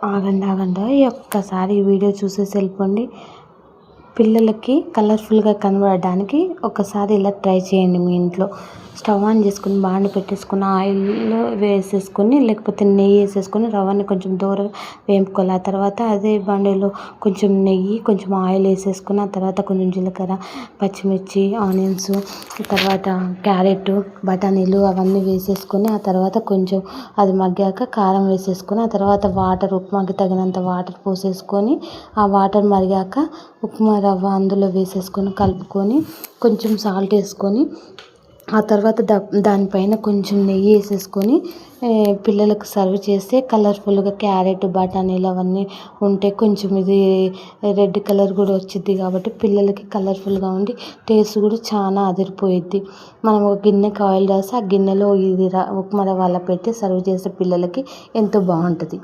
ఆగండి ఆగండి ఒక్కసారి ఈ వీడియో చూసేసి వెళ్ళిపోండి. పిల్లలకి కలర్ఫుల్గా కనబడడానికి ఒకసారి ఇలా ట్రై చేయండి. మీ ఇంట్లో స్టవ్ ఆన్ చేసుకుని బాండి పెట్టేసుకుని ఆయిల్లో వేసేసుకొని లేకపోతే నెయ్యి వేసేసుకొని రవ్వని కొంచెం దూరగా వేపుకోవాలి. ఆ తర్వాత అదే బాండీలో కొంచెం నెయ్యి కొంచెం ఆయిల్ వేసేసుకుని ఆ తర్వాత కొంచెం జీలకర్ర పచ్చిమిర్చి ఆనియన్స్ తర్వాత క్యారెట్ బఠానీలు అవన్నీ వేసేసుకొని ఆ తర్వాత కొంచెం అది మగ్గాక కారం వేసేసుకొని ఆ తర్వాత వాటర్ ఉప్మాకి తగినంత వాటర్ పోసేసుకొని ఆ వాటర్ మరిగాక ఉప్మా రవ్వ అందులో వేసేసుకొని కలుపుకొని కొంచెం సాల్ట్ వేసుకొని ఆ తర్వాత దానిపైన కొంచెం నెయ్యి వేసేసుకొని పిల్లలకు సర్వ్ చేస్తే కలర్ఫుల్గా క్యారెట్ బఠానీలు అవన్నీ ఉంటే కొంచెం ఇది రెడ్ కలర్ కూడా వచ్చింది కాబట్టి పిల్లలకి కలర్ఫుల్గా ఉండి టేస్ట్ కూడా చాలా అదిరిపోయిద్ది. మనం ఒక గిన్నెకి ఆయిల్ రాసి ఆ గిన్నెలో ఇది ఉప్మా రవ్వ అలా పెట్టి సర్వ్ చేస్తే పిల్లలకి ఎంతో బాగుంటుంది.